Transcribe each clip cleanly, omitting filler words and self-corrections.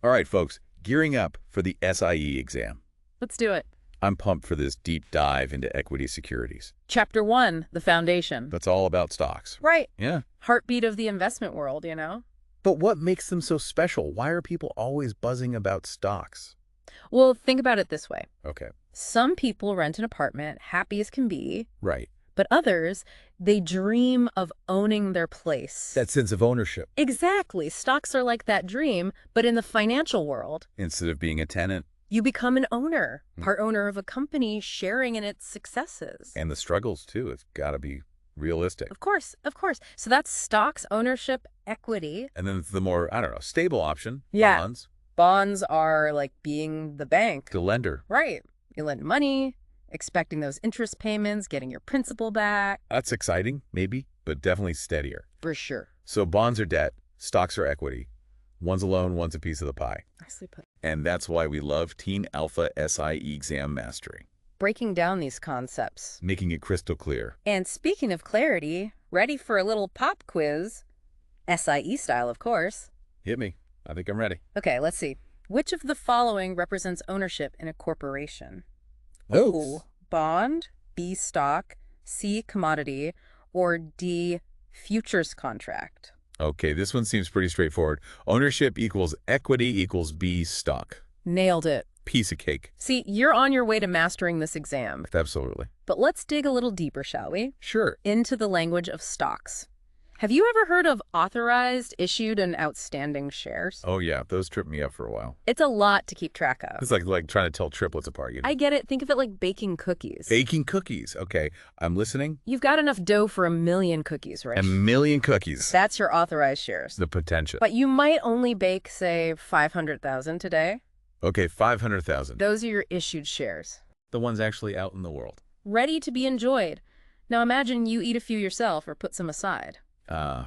All right, folks, gearing up for the SIE exam. Let's do it. I'm pumped for this deep dive into equity securities. Chapter 1, the foundation. That's all about stocks. Right. Yeah. Heartbeat of the investment world, you know? But what makes them so special? Why are people always buzzing about stocks? Well, think about it this way. Okay. Some people rent an apartment, happy as can be, Right. but others, they dream of owning their place. That sense of ownership. Exactly. Stocks are like that dream, but in the financial world, Instead of being a tenant. you become an owner, part owner of a company sharing in its successes. And the struggles, too. It's got to be realistic. Of course, of course. So that's stocks, ownership, equity. And then the more, I don't know, stable option. Yeah. Bonds. Bonds are like being the bank. The lender. Right. You lend money, expecting those interest payments, getting your principal back. That's exciting, maybe, but definitely steadier. For sure. So bonds are debt, stocks are equity. One's a loan, one's a piece of the pie. Nicely put. And that's why we love Team Alpha SIE Exam Mastery, Breaking down these concepts. making it crystal clear. And speaking of clarity, ready for a little pop quiz? SIE style, of course. Hit me. I think I'm ready. Okay, let's see. Which of the following represents ownership in a corporation? Oh. Bond, B, stock, C, commodity, or D, futures contract? Okay, this one seems pretty straightforward. Ownership equals equity equals B stock. Nailed it. Piece of cake. See, you're on your way to mastering this exam. Absolutely. But let's dig a little deeper, shall we? Sure. Into the language of stocks. Have you ever heard of authorized, issued, and outstanding shares? Oh, yeah. Those tripped me up for a while. It's a lot to keep track of. It's like trying to tell triplets apart, you know? I get it. Think of it like baking cookies. Baking cookies. Okay, I'm listening. You've got enough dough for 1,000,000 cookies, right? 1,000,000 cookies. That's your authorized shares. The potential. But you might only bake, say, 500,000 today. Okay, 500,000. Those are your issued shares. The ones actually out in the world. Ready to be enjoyed. Now imagine you eat a few yourself or put some aside.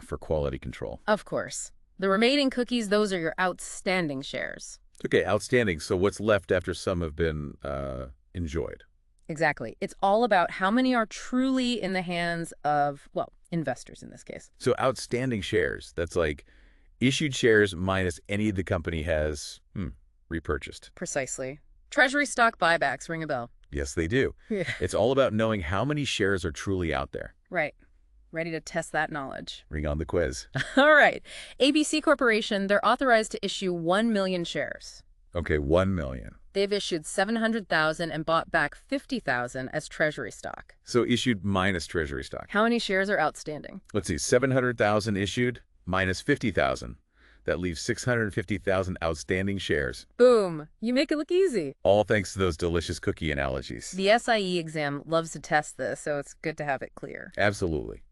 For quality control. Of course. The remaining cookies, those are your outstanding shares. Okay, outstanding. So what's left after some have been enjoyed? Exactly. It's all about how many are truly in the hands of, well, investors in this case. So outstanding shares, that's like issued shares minus any the company has repurchased. Precisely. Treasury stock buybacks ring a bell. Yes, they do. Yeah. It's all about knowing how many shares are truly out there. Right. Ready to test that knowledge. Bring on the quiz. All right. ABC Corporation, they're authorized to issue 1,000,000 shares. Okay, 1 million. They've issued 700,000 and bought back 50,000 as treasury stock. So issued minus treasury stock. How many shares are outstanding? Let's see, 700,000 issued minus 50,000. That leaves 650,000 outstanding shares. Boom. You make it look easy. All thanks to those delicious cookie analogies. The SIE exam loves to test this, so it's good to have it clear. Absolutely.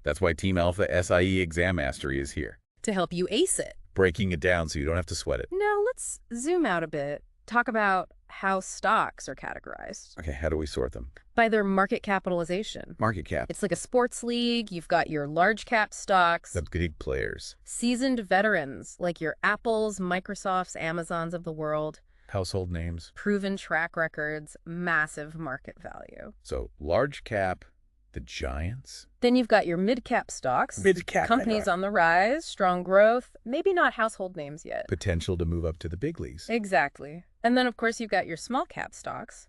That's why Team Alpha SIE Exam Mastery is here. To help you ace it. Breaking it down so you don't have to sweat it. Now let's zoom out a bit. Talk about how stocks are categorized. Okay, how do we sort them? By their market capitalization. Market cap. It's like a sports league. You've got your large cap stocks. The big players. Seasoned veterans, like your Apples, Microsofts, Amazons of the world. Household names. Proven track records, massive market value. So large cap, the giants. Then you've got your mid-cap stocks. Mid-cap. Companies on the rise, strong growth, maybe not household names yet. Potential to move up to the big leagues. Exactly. And then, of course, you've got your small-cap stocks.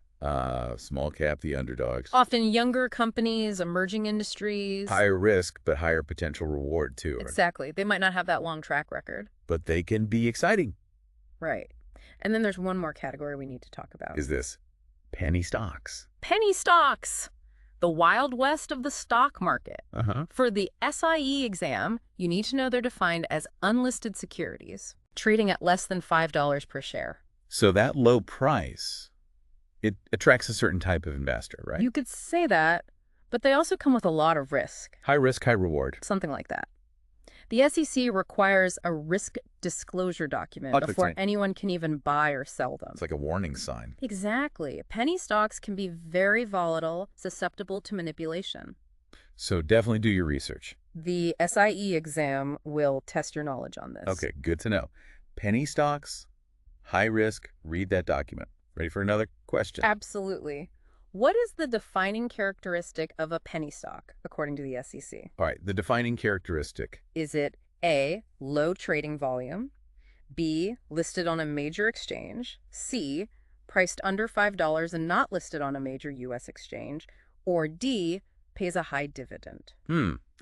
Small cap, the underdogs. Often younger companies, emerging industries. Higher risk, but higher potential reward, too. Exactly. They might not have that long track record. But they can be exciting. Right. And then there's one more category we need to talk about. Is this penny stocks? Penny stocks. The Wild West of the stock market. Uh-huh. For the SIE exam, you need to know they're defined as unlisted securities, trading at less than $5 per share. So that low price, it attracts a certain type of investor, right? You could say that, but they also come with a lot of risk. High risk, high reward. Something like that. The SEC requires a risk disclosure document before anyone can even buy or sell them. It's like a warning sign. Exactly. Penny stocks can be very volatile, susceptible to manipulation. So definitely do your research. The SIE exam will test your knowledge on this. Okay, good to know. Penny stocks, high risk, read that document. Ready for another question? Absolutely. What is the defining characteristic of a penny stock, according to the SEC? All right, the defining characteristic. Is it A, low trading volume, B, listed on a major exchange. C, priced under $5 and not listed on a major U.S. exchange. Or D, pays a high dividend.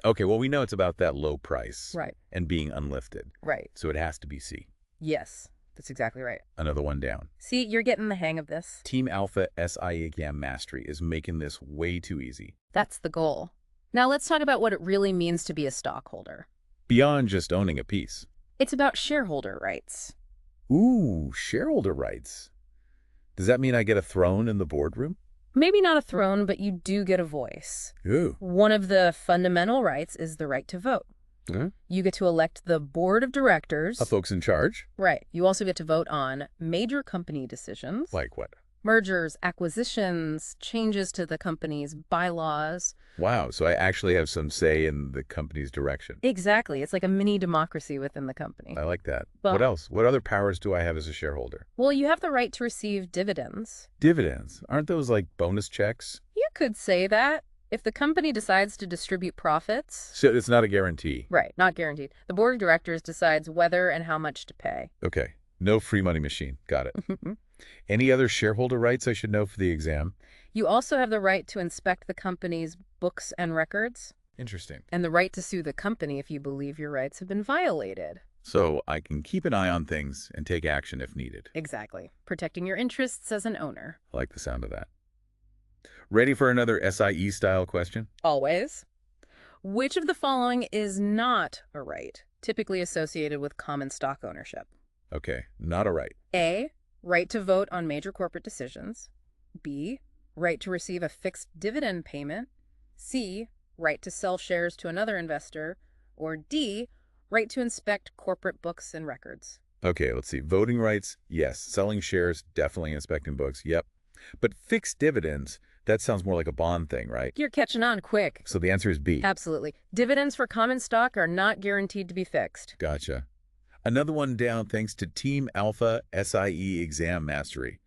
Okay, well, we know it's about that low price. Right. And being unlifted. Right. So it has to be C. Yes, that's exactly right. Another one down. See, you're getting the hang of this. Team Alpha SIE Exam Mastery is making this way too easy. That's the goal. Now let's talk about what it really means to be a stockholder. Beyond just owning a piece. It's about shareholder rights. Ooh, shareholder rights. Does that mean I get a throne in the boardroom? Maybe not a throne, but you do get a voice. Ooh. One of the fundamental rights is the right to vote. You get to elect the board of directors. Of folks in charge? Right. You also get to vote on major company decisions. Like what? Mergers, acquisitions, changes to the company's bylaws. Wow, so I actually have some say in the company's direction. Exactly. It's like a mini democracy within the company. I like that. But what else? What other powers do I have as a shareholder? Well, you have the right to receive dividends. Dividends. Aren't those like bonus checks? You could say that. If the company decides to distribute profits... So it's not a guarantee. Right, not guaranteed. The board of directors decides whether and how much to pay. Okay. No free money machine. Got it. Any other shareholder rights I should know for the exam? You also have the right to inspect the company's books and records. Interesting. And the right to sue the company if you believe your rights have been violated. So I can keep an eye on things and take action if needed. Exactly. Protecting your interests as an owner. I like the sound of that. Ready for another SIE-style question? Always. Which of the following is not a right typically associated with common stock ownership? Okay, not a right. A, right to vote on major corporate decisions. B, right to receive a fixed dividend payment. C, right to sell shares to another investor. Or D, right to inspect corporate books and records. Okay, let's see. Voting rights, yes. Selling shares, definitely. Inspecting books, yep. But fixed dividends, that sounds more like a bond thing, right? You're catching on quick. So the answer is B. Absolutely. Dividends for common stock are not guaranteed to be fixed. Gotcha. Another one down thanks to Team Alpha SIE Exam Mastery.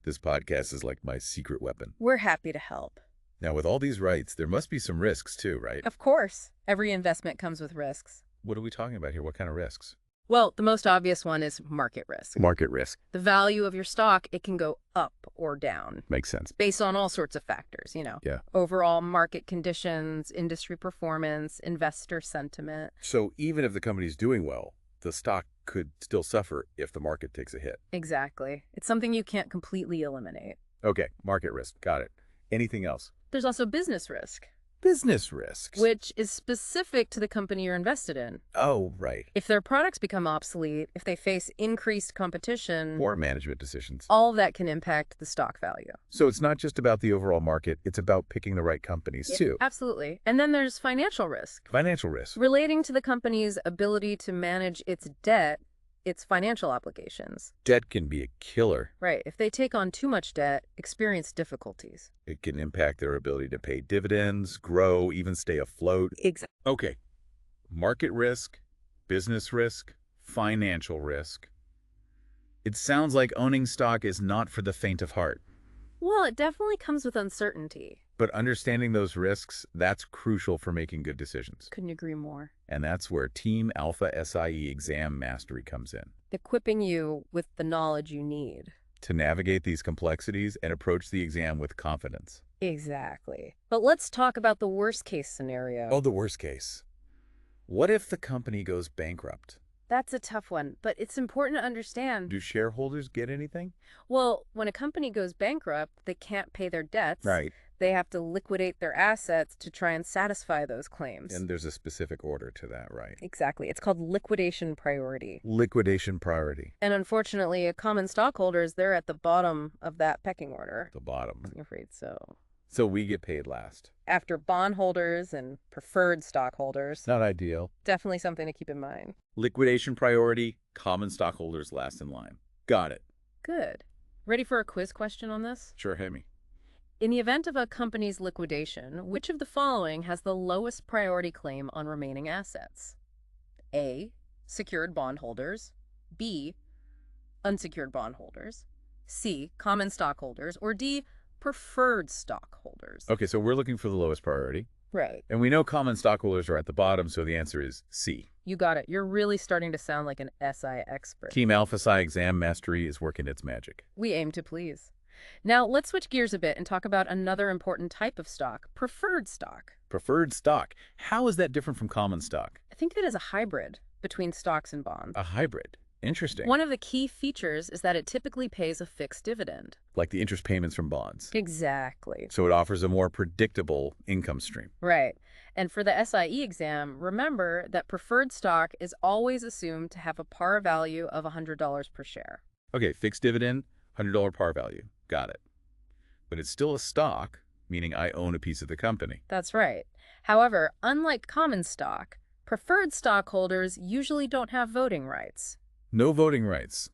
This podcast is like my secret weapon. We're happy to help. Now, with all these rights, there must be some risks too, right? Of course. Every investment comes with risks. What are we talking about here? What kind of risks? Well, the most obvious one is market risk. Market risk. The value of your stock, it can go up or down. Makes sense. Based on all sorts of factors, Yeah. Overall market conditions, industry performance, investor sentiment. So even if the company's doing well, the stock could still suffer if the market takes a hit. Exactly. It's something you can't completely eliminate. Okay, market risk. Got it. Anything else? There's also business risk. Business risks. Which is specific to the company you're invested in. Oh, right. If their products become obsolete, if they face increased competition... Or management decisions. All of that can impact the stock value. So it's not just about the overall market, it's about picking the right companies too. Absolutely. And then there's financial risk. Financial risk. Relating to the company's ability to manage its debt, its financial obligations. Debt can be a killer. Right. If they take on too much debt, experience difficulties. It can impact their ability to pay dividends, grow, even stay afloat. Exactly. Okay. Market risk, business risk, financial risk. It sounds like owning stock is not for the faint of heart. Well, it definitely comes with uncertainty. But understanding those risks, that's crucial for making good decisions. Couldn't agree more. And that's where Team Alpha SIE Exam Mastery comes in. Equipping you with the knowledge you need. To navigate these complexities and approach the exam with confidence. Exactly. But let's talk about the worst case scenario. Oh, the worst case. What if the company goes bankrupt? That's a tough one, but it's important to understand. Do shareholders get anything? Well, when a company goes bankrupt, they can't pay their debts. Right. They have to liquidate their assets to try and satisfy those claims. And there's a specific order to that, right? Exactly. It's called liquidation priority. Liquidation priority. And unfortunately, common stockholders, they're at the bottom of that pecking order. The bottom. I'm afraid so. So we get paid last. After bondholders and preferred stockholders. Not ideal. Definitely something to keep in mind. Liquidation priority, common stockholders last in line. Got it. Good. Ready for a quiz question on this? Sure, hit me. In the event of a company's liquidation, which of the following has the lowest priority claim on remaining assets? A, secured bondholders. B, unsecured bondholders. C, common stockholders. Or D, preferred stockholders. Okay, so we're looking for the lowest priority. Right. And we know common stockholders are at the bottom, so the answer is C. You got it. You're really starting to sound like an SI expert. Team Alpha SIE Exam Mastery is working its magic. We aim to please. Now, let's switch gears a bit and talk about another important type of stock, preferred stock. Preferred stock. How is that different from common stock? I think it is a hybrid between stocks and bonds. A hybrid. Interesting. One of the key features is that it typically pays a fixed dividend. Like the interest payments from bonds. Exactly. So it offers a more predictable income stream. Right. And for the SIE exam, remember that preferred stock is always assumed to have a par value of $100 per share. Okay, fixed dividend, $100 par value. Got it. But it's still a stock, meaning I own a piece of the company. That's right. However, unlike common stock, preferred stockholders usually don't have voting rights. No voting rights.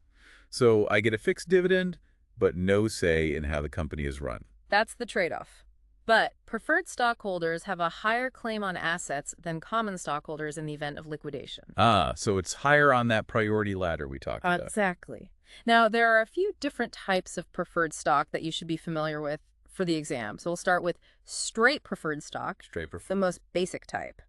So I get a fixed dividend, but no say in how the company is run. That's the trade-off. But preferred stockholders have a higher claim on assets than common stockholders in the event of liquidation. Ah, so it's higher on that priority ladder we talked about. Exactly. Now, there are a few different types of preferred stock that you should be familiar with for the exam. So we'll start with straight preferred stock, Straight preferred. the most basic type.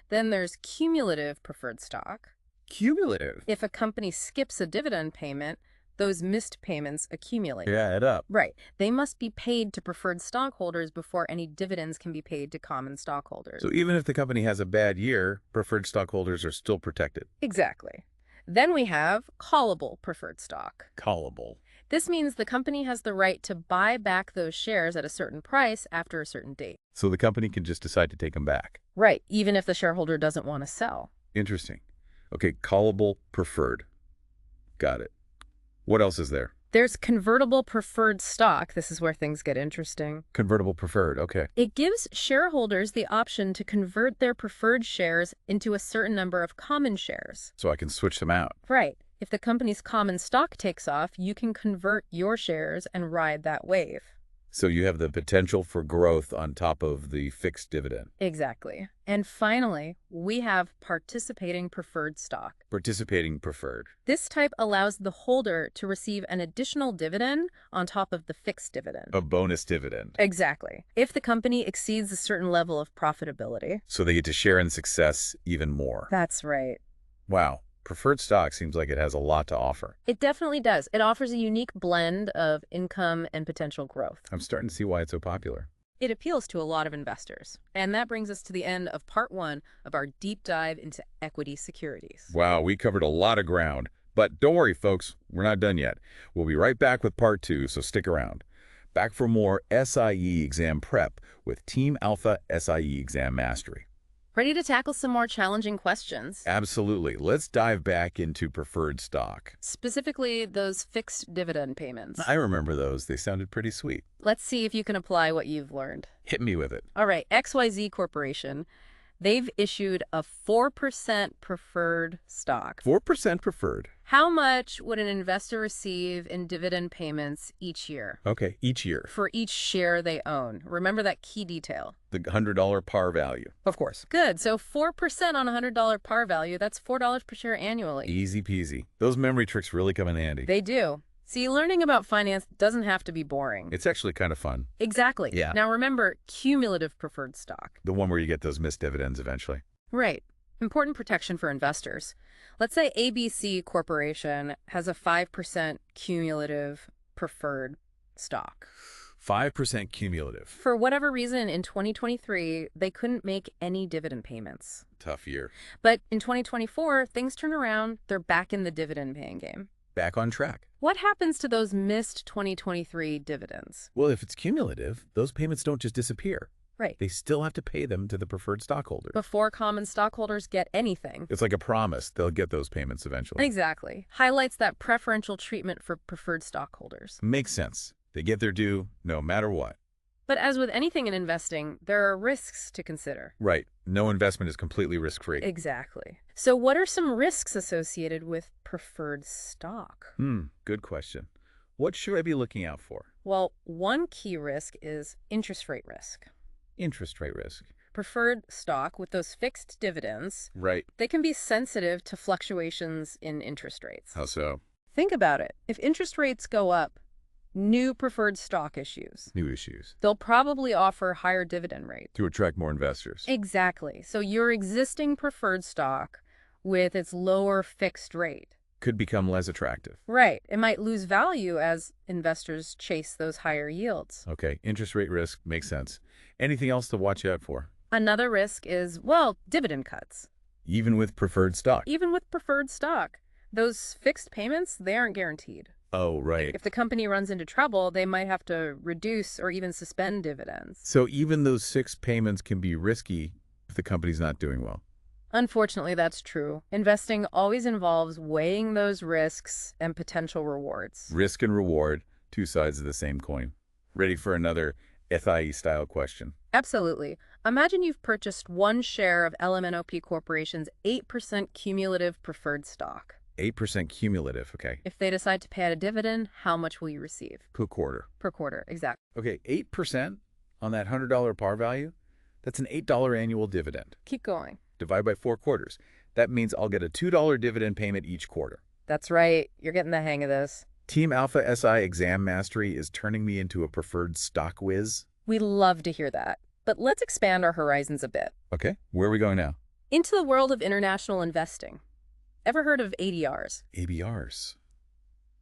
Then there's cumulative preferred stock. Cumulative. If a company skips a dividend payment, those missed payments accumulate. Yeah, add up. Right. They must be paid to preferred stockholders before any dividends can be paid to common stockholders. So even if the company has a bad year, preferred stockholders are still protected. Exactly. Then we have callable preferred stock. Callable. This means the company has the right to buy back those shares at a certain price after a certain date. So the company can just decide to take them back. Right, even if the shareholder doesn't want to sell. Interesting. Okay, callable preferred. Got it. What else is there? There's convertible preferred stock. This is where things get interesting. Convertible preferred. Okay. It gives shareholders the option to convert their preferred shares into a certain number of common shares. So I can switch them out. Right. If the company's common stock takes off, you can convert your shares and ride that wave. So you have the potential for growth on top of the fixed dividend. Exactly. And finally, we have participating preferred stock. Participating preferred. This type allows the holder to receive an additional dividend on top of the fixed dividend. A bonus dividend. Exactly. If the company exceeds a certain level of profitability. So they get to share in success even more. That's right. Wow. Preferred stock seems like it has a lot to offer. It definitely does. It offers a unique blend of income and potential growth. I'm starting to see why it's so popular. It appeals to a lot of investors. And that brings us to the end of part 1 of our deep dive into equity securities. Wow, we covered a lot of ground. But don't worry, folks, we're not done yet. We'll be right back with part 2, so stick around. Back for more SIE exam prep with Team Alpha SIE Exam Mastery. Ready to tackle some more challenging questions? Absolutely. Let's dive back into preferred stock. Specifically, those fixed dividend payments. I remember those. They sounded pretty sweet. Let's see if you can apply what you've learned. Hit me with it. All right, XYZ Corporation, they've issued a 4% preferred stock. 4% preferred. How much would an investor receive in dividend payments each year? Okay, each year. For each share they own. Remember that key detail. The $100 par value. Of course. Good. So 4% on a $100 par value, that's $4 per share annually. Easy peasy. Those memory tricks really come in handy. They do. See, learning about finance doesn't have to be boring. It's actually kind of fun. Exactly. Yeah. Now remember, cumulative preferred stock. The one where you get those missed dividends eventually. Right. Important protection for investors. Let's say ABC Corporation has a 5% cumulative preferred stock. 5% cumulative. For whatever reason, in 2023, they couldn't make any dividend payments. Tough year. But in 2024, things turn around. They're back in the dividend paying game. Back on track. What happens to those missed 2023 dividends? Well, if it's cumulative, those payments don't just disappear. Right. They still have to pay them to the preferred stockholder. Before common stockholders get anything. It's like a promise. They'll get those payments eventually. Exactly. Highlights that preferential treatment for preferred stockholders. Makes sense. They get their due no matter what. But as with anything in investing, there are risks to consider. Right. No investment is completely risk-free. Exactly. So what are some risks associated with preferred stock? Good question. What should I be looking out for? Well, one key risk is interest rate risk. Interest rate risk. Preferred stock with those fixed dividends, Right. they can be sensitive to fluctuations in interest rates. How so? Think about it. If interest rates go up, New preferred stock issues. New issues. They'll probably offer higher dividend rates. To attract more investors. Exactly. So your existing preferred stock with its lower fixed rate Could become less attractive. Right. It might lose value as investors chase those higher yields. Okay, interest rate risk makes sense. Anything else to watch out for? Another risk is, well, dividend cuts. Even with preferred stock. Even with preferred stock, those fixed payments, they aren't guaranteed. Oh, right. If the company runs into trouble, they might have to reduce or even suspend dividends. So even those fixed payments can be risky if the company's not doing well. Unfortunately, that's true. Investing always involves weighing those risks and potential rewards. Risk and reward, two sides of the same coin. Ready for another SIE-style question? Absolutely. Imagine you've purchased one share of LMNOP Corporation's 8% cumulative preferred stock. 8% cumulative, okay. If they decide to pay out a dividend, how much will you receive? Per quarter. Per quarter, exactly. Okay, 8% on that $100 par value, that's an $8 annual dividend. Keep going. Divide by 4 quarters. That means I'll get a $2 dividend payment each quarter. That's right. You're getting the hang of this. Team Alpha SI Exam Mastery is turning me into a preferred stock whiz. We love to hear that. But let's expand our horizons a bit. Okay, where are we going now? Into the world of international investing. Ever heard of ADRs? ABRs.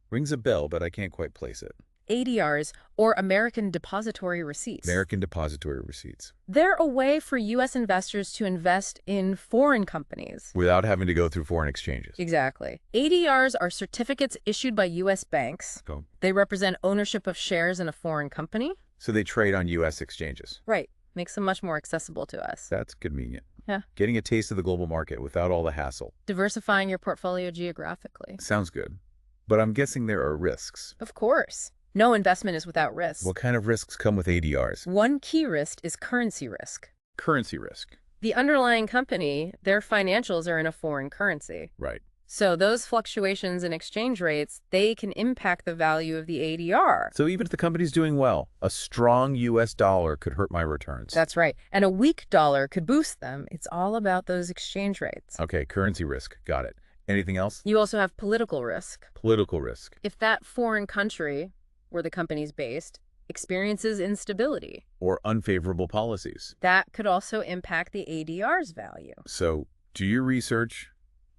Rings a bell, but I can't quite place it. ADRs, or American Depository Receipts. American Depository Receipts. They're a way for U.S. investors to invest in foreign companies. Without having to go through foreign exchanges. Exactly. ADRs are certificates issued by U.S. banks. Oh. They represent ownership of shares in a foreign company. So they trade on U.S. exchanges. Right. Makes them much more accessible to us. That's convenient. Yeah. Getting a taste of the global market without all the hassle. Diversifying your portfolio geographically. Sounds good. But I'm guessing there are risks. Of course. No investment is without risk. What kind of risks come with ADRs? One key risk is currency risk. Currency risk. The underlying company, their financials are in a foreign currency. Right. So those fluctuations in exchange rates, they can impact the value of the ADR. So even if the company's doing well, a strong U.S. dollar could hurt my returns. That's right. And a weak dollar could boost them. It's all about those exchange rates. Okay, currency risk. Got it. Anything else? You also have political risk. Political risk. If that foreign country, where the company's based, experiences instability. Or unfavorable policies. That could also impact the ADR's value. So do your research,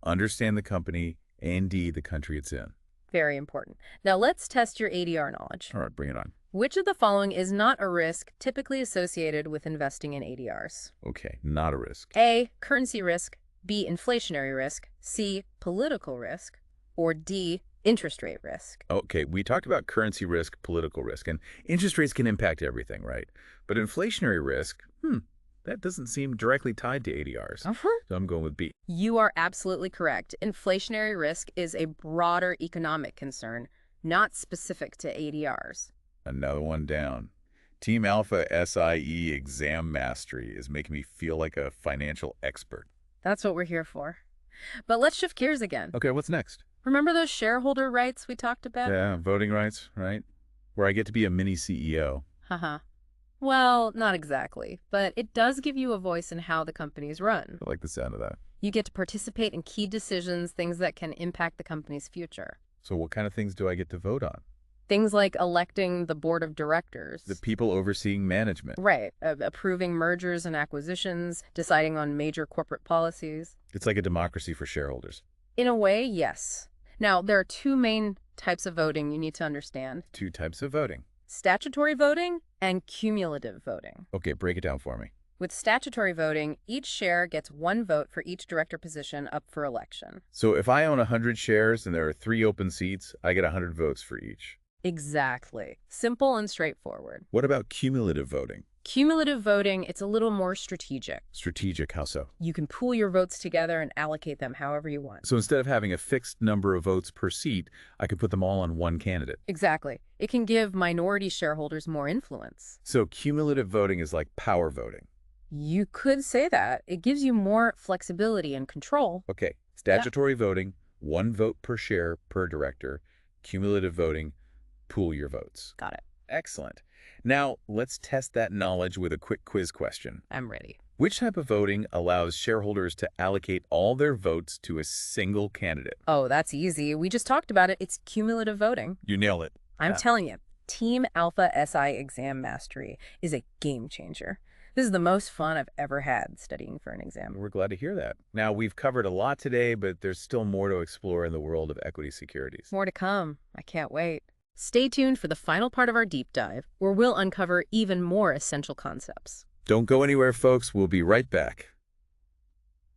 understand the company, and the country it's in. Very important. Now let's test your ADR knowledge. All right, bring it on. Which of the following is not a risk typically associated with investing in ADRs? Okay, not a risk. A, currency risk, B, inflationary risk, C, political risk, or D, interest rate risk. Okay, we talked about currency risk, political risk, and interest rates can impact everything, right? But inflationary risk, that doesn't seem directly tied to ADRs. So I'm going with B. You are absolutely correct. Inflationary risk is a broader economic concern, not specific to ADRs. Another one down. Team Alpha SIE Exam Mastery is making me feel like a financial expert. That's what we're here for. But let's shift gears again. Okay, what's next? Remember those shareholder rights we talked about? Yeah, voting rights, right? Where I get to be a mini CEO. Haha. Well, not exactly, but it does give you a voice in how the company's run. I like the sound of that. You get to participate in key decisions, things that can impact the company's future. So what kind of things do I get to vote on? Things like electing the board of directors. The people overseeing management. Right. Approving mergers and acquisitions, deciding on major corporate policies. It's like a democracy for shareholders. In a way, yes. Now, there are two main types of voting you need to understand. Two types of voting. Statutory voting and cumulative voting. Okay, break it down for me. With statutory voting, each share gets one vote for each director position up for election. So if I own 100 shares and there are 3 open seats, I get 100 votes for each. Exactly. Simple and straightforward. What about cumulative voting? Cumulative voting, it's a little more strategic. Strategic, how so? You can pool your votes together and allocate them however you want. So instead of having a fixed number of votes per seat, I could put them all on one candidate. Exactly. It can give minority shareholders more influence. So cumulative voting is like power voting. You could say that. It gives you more flexibility and control. Okay, statutory voting, 1 vote per share per director. Cumulative voting, pool your votes. Got it. Excellent. Now, let's test that knowledge with a quick quiz question. I'm ready. Which type of voting allows shareholders to allocate all their votes to a single candidate? Oh, that's easy. We just talked about it. It's cumulative voting. You nailed it. I'm telling you. Team Alpha SI Exam Mastery is a game changer. This is the most fun I've ever had studying for an exam. We're glad to hear that. Now, we've covered a lot today, but there's still more to explore in the world of equity securities. More to come. I can't wait. Stay tuned for the final part of our deep dive, where we'll uncover even more essential concepts. Don't go anywhere, folks. We'll be right back.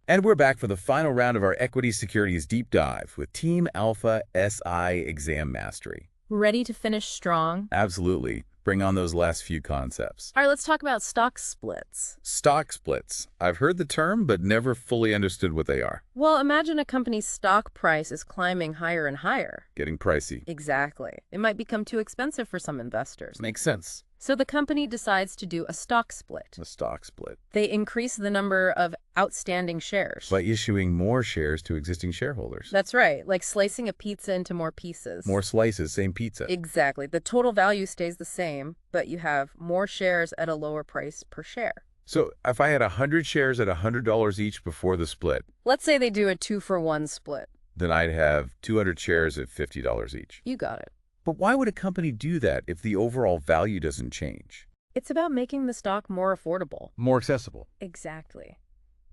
And we're back for the final round of our equity securities deep dive with Team Alpha SI Exam Mastery. Ready to finish strong? Absolutely. Bring on those last few concepts. All right, let's talk about stock splits. Stock splits. I've heard the term, but never fully understood what they are. Well, imagine a company's stock price is climbing higher and higher. Getting pricey. Exactly. It might become too expensive for some investors. Makes sense. So the company decides to do a stock split. A stock split. They increase the number of outstanding shares. By issuing more shares to existing shareholders. That's right, like slicing a pizza into more pieces. More slices, same pizza. Exactly. The total value stays the same, but you have more shares at a lower price per share. So if I had 100 shares at $100 each before the split, Let's say they do a 2-for-1 split. then I'd have 200 shares at $50 each. You got it. But why would a company do that if the overall value doesn't change? It's about making the stock more affordable. More accessible. Exactly.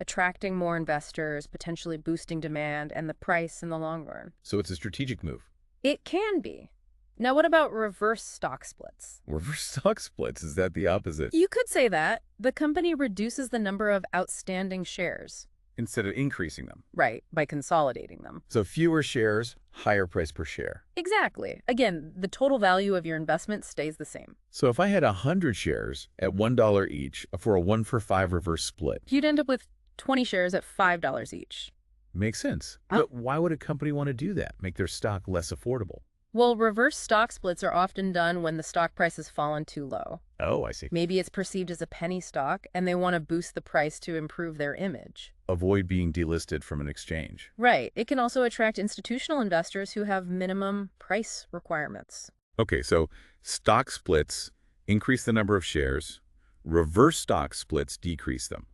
Attracting more investors, potentially boosting demand and the price in the long run. So it's a strategic move. It can be. Now, what about reverse stock splits? Reverse stock splits, is that the opposite? You could say that. The company reduces the number of outstanding shares. Instead of increasing them. Right, by consolidating them. So fewer shares, higher price per share. Exactly. Again, the total value of your investment stays the same. So if I had 100 shares at $1 each for a 1-for-5 reverse split. You'd end up with 20 shares at $5 each. Makes sense. Oh. But why would a company want to do that? Make their stock less affordable? Well, reverse stock splits are often done when the stock price has fallen too low. Oh, I see. Maybe it's perceived as a penny stock, and they want to boost the price to improve their image. Avoid being delisted from an exchange. Right. It can also attract institutional investors who have minimum price requirements. Okay, so stock splits increase the number of shares. Reverse stock splits decrease them.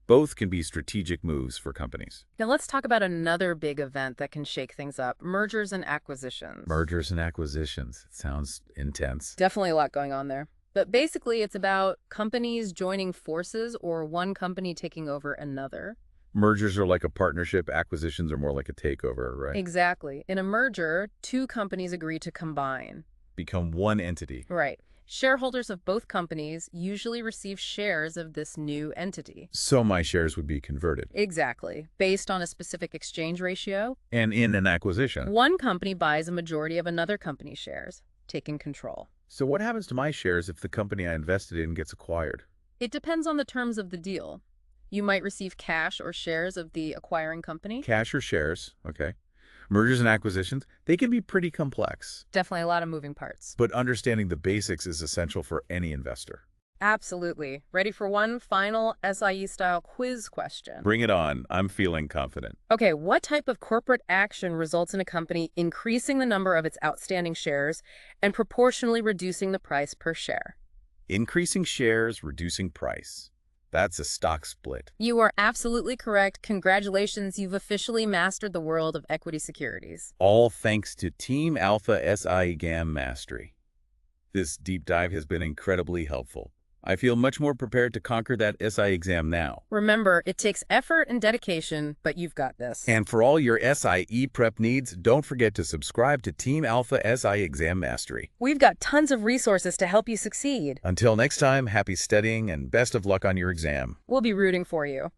Both can be strategic moves for companies. Now let's talk about another big event that can shake things up, mergers and acquisitions. Mergers and acquisitions. It sounds intense. Definitely a lot going on there. But basically, it's about companies joining forces or one company taking over another. Mergers are like a partnership. Acquisitions are more like a takeover, right? Exactly. In a merger, two companies agree to combine. Become one entity. Right. Shareholders of both companies usually receive shares of this new entity. So my shares would be converted. Exactly. Based on a specific exchange ratio, And in an acquisition. one company buys a majority of another company's shares, taking control. So what happens to my shares if the company I invested in gets acquired? It depends on the terms of the deal. You might receive cash or shares of the acquiring company. Cash or shares, okay. Mergers and acquisitions, they can be pretty complex. Definitely a lot of moving parts. But understanding the basics is essential for any investor. Absolutely. Ready for one final SIE-style quiz question? Bring it on. I'm feeling confident. Okay, what type of corporate action results in a company increasing the number of its outstanding shares and proportionally reducing the price per share? Increasing shares, reducing price. That's a stock split. You are absolutely correct. Congratulations, you've officially mastered the world of equity securities. All thanks to Team Alpha SIE Exam Mastery. This deep dive has been incredibly helpful. I feel much more prepared to conquer that SI exam now. Remember, it takes effort and dedication, but you've got this. And for all your SIE prep needs, don't forget to subscribe to Team Alpha SIE Exam Mastery. We've got tons of resources to help you succeed. Until next time, happy studying and best of luck on your exam. We'll be rooting for you.